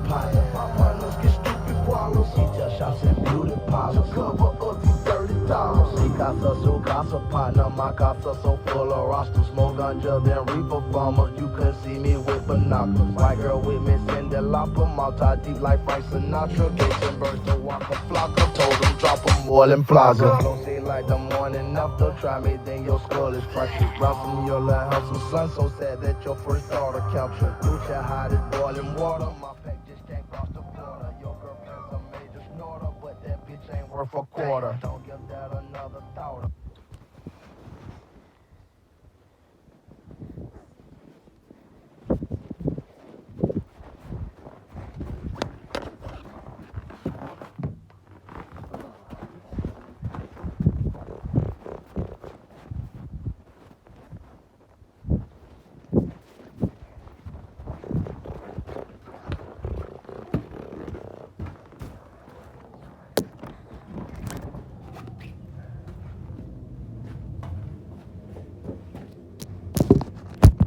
partner. My partners get stupid problems. She just shots and beauty parlors. Cover up these $30. She casa, su casa partner. My casa so full of rosters. More ganja than reefer farmers. You couldn't see me with binoculars. White girl with me, Cindy Lauper. Multi deep like Frank Sinatra. Gazing birds to walk a flocker. Told them drop 'em more than Plaza. Don't say like the morning after. Try me, then your skull is fractured. Ransom your little house with sun. So sad that your first daughter captured. Lucha hot as boiling water. My pack just can't cross the border. Your girlfriend's a major snorter, but that bitch ain't worth a quarter.